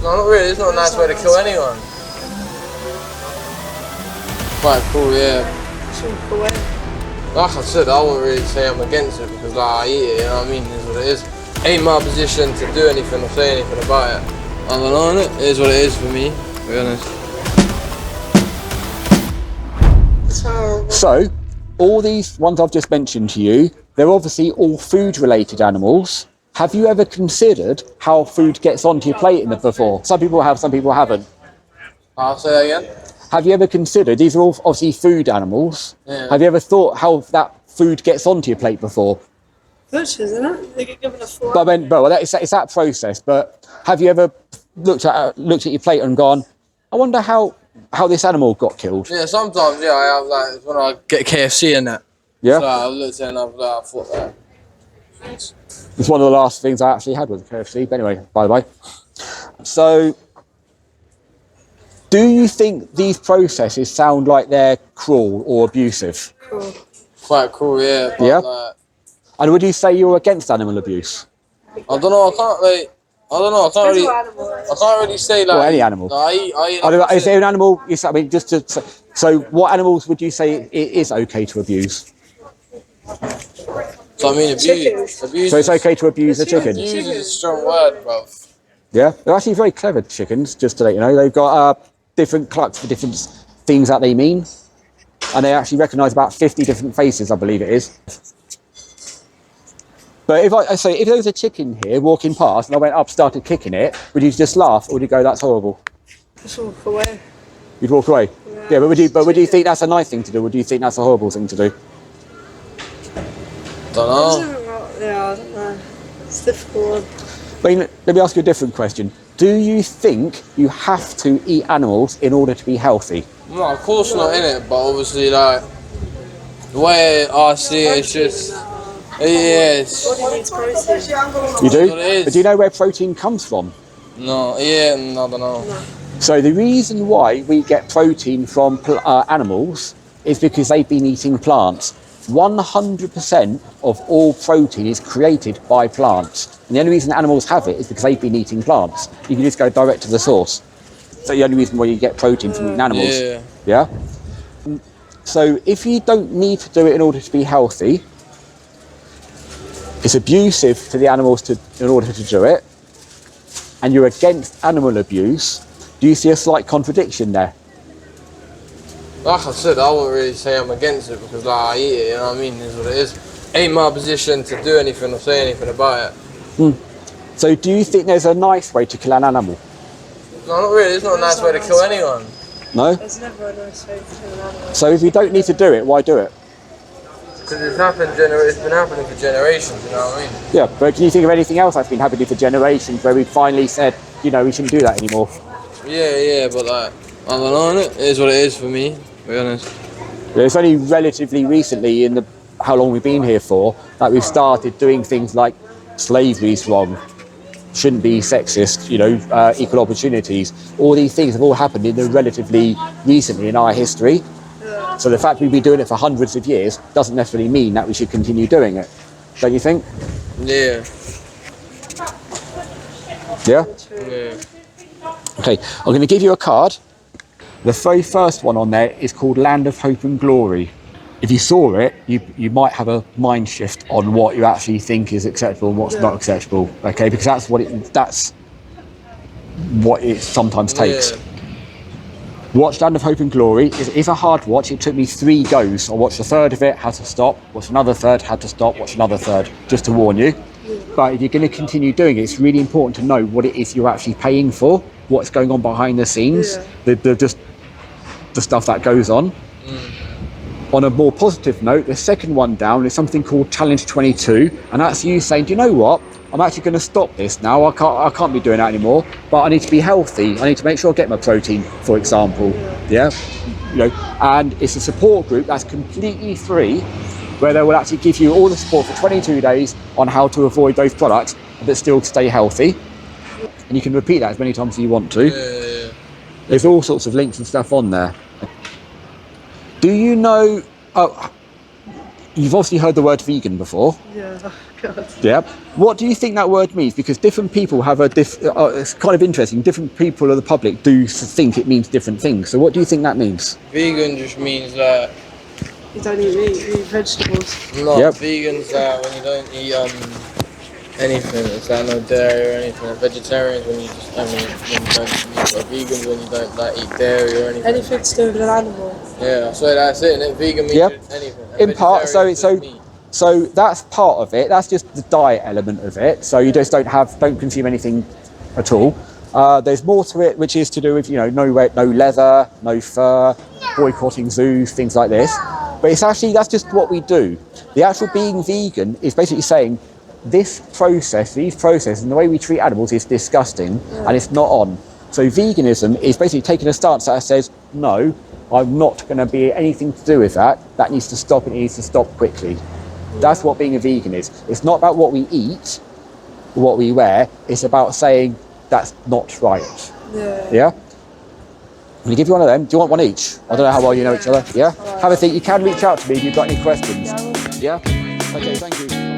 No, not really. It's not a nice way to kill anyone. Quite cool, yeah. Like I said, I wouldn't really say I'm against it because like, I eat it, you know what I mean? It is what it is. Ain't my position to do anything or say anything about it. I'm not on it. It is what it is for me, to be honest. So, all these ones I've just mentioned to you, they're obviously all food-related animals. Have you ever considered how food gets onto your plate in the before? Some people have, some people haven't. I'll say that again. Have you ever considered, these are all obviously food animals, have you ever thought how that food gets onto your plate before? Butchers, isn't it? They get given a fork. But it's that process, but have you ever looked at your plate and gone, I wonder how this animal got killed? Yeah, sometimes, yeah, I have like, when I get KFC and that. Yeah? So I looked at it and I thought that. It's one of the last things I actually had with KFC, but anyway, by the way. So, do you think these processes sound like they're cruel or abusive? Cool. Quite cool, yeah. But Yeah? like, And would you say you're against animal abuse? I don't know, I can't really say like... Or any animal? No, I eat Is there an animal, so what animals would you say it is okay to abuse? So I mean abuse. So it's okay to abuse a chicken? Abuse is a strong word, bro. Yeah, they're actually very clever chickens, just to let you know. They've got different clucks for different things that they mean. And they actually recognise about 50 different faces, I believe it is. But if there was a chicken here walking past and I went up, started kicking it, would you just laugh or would you go, that's horrible? Just walk away. You'd walk away? Yeah, but would you think that's a nice thing to do? Or would you think that's a horrible thing to do? Don't know. Yeah, I don't know. It's a difficult one. I mean, let me ask you a different question. Do you think you have to eat animals in order to be healthy? No, of course not, innit? But obviously, like, the way I see it, it's just... Yes. Body needs protein. You do? That's what it is. But do you know where protein comes from? No, yeah, I don't know. No. So the reason why we get protein from animals is because they've been eating plants. 100% of all protein is created by plants. And the only reason animals have it is because they've been eating plants. You can just go direct to the source. So the only reason why you get protein from eating animals. Yeah? So if you don't need to do it in order to be healthy, it's abusive to the animals in order to do it, and you're against animal abuse, do you see a slight contradiction there? Like I said, I wouldn't really say I'm against it because like, I eat it, you know what I mean? It is what it is. Ain't my position to do anything or say anything about it. So do you think there's a nice way to kill an animal? No, not really. It's not a nice way to kill anyone. No? There's never a nice way to kill an animal. So if you don't need to do it, why do it? Because it's been happening for generations, you know what I mean? Yeah, but can you think of anything else that's been happening for generations where we finally said, you know, we shouldn't do that anymore? Yeah, but like, I don't know, it is what it is for me, to be honest. Yeah, it's only relatively recently, in how long we've been here for, that we've started doing things like slavery's wrong, shouldn't be sexist, you know, equal opportunities. All these things have all happened in the relatively recently in our history. So the fact we've been doing it for hundreds of years doesn't necessarily mean that we should continue doing it. Don't you think? Yeah. Yeah? Yeah. Okay, I'm going to give you a card. The very first one on there is called Land of Hope and Glory. If you saw it, you might have a mind shift on what you actually think is acceptable and what's not acceptable. Okay, because that's what it sometimes takes. Yeah. Watch Land of Hope and Glory. It's a hard watch. It took me 3 goes. I watched a third of it, had to stop. Watched another third, had to stop. Watched another third, just to warn you. But if you're going to continue doing it, it's really important to know what it is you're actually paying for, what's going on behind the scenes, the stuff that goes on. On a more positive note, the second one down is something called Challenge 22, and that's you saying, do you know what? I'm actually going to stop this now. I can't be doing that anymore. But I need to be healthy. I need to make sure I get my protein, for example. Yeah, you know. And it's a support group that's completely free, where they will actually give you all the support for 22 days on how to avoid those products, but still stay healthy. And you can repeat that as many times as you want to. Yeah. There's all sorts of links and stuff on there. Do you know? you've obviously heard the word vegan before. Yeah, oh God. Yeah. What do you think that word means? Because different people have it's kind of interesting. Different people of the public do think it means different things. So what do you think that means? Vegan just means that. You don't eat meat, you eat vegetables. No, Yep. vegans when you don't eat anything. It's like no dairy or anything. Vegetarians when you just when you don't eat. Or vegans when you don't like eat dairy or anything. Anything to do with an animal. Yeah, so that's it. And vegan means anything. And In part, vegetarian is just meat. so that's part of it. That's just the diet element of it. So you just don't consume anything at all. There's more to it, which is to do with no leather, no fur, boycotting zoos, things like this. But it's actually that's just what we do. The actual being vegan is basically saying these processes, and the way we treat animals is disgusting, and it's not on. So veganism is basically taking a stance that says no. I'm not going to be anything to do with that. That needs to stop. It needs to stop quickly. That's what being a vegan is. It's not about what we eat, what we wear. It's about saying that's not right. Yeah? I'm going to give you one of them. Do you want one each? I don't know how well you know each other. Yeah? Have a think. You can reach out to me if you've got any questions. Yeah? Okay, thank you.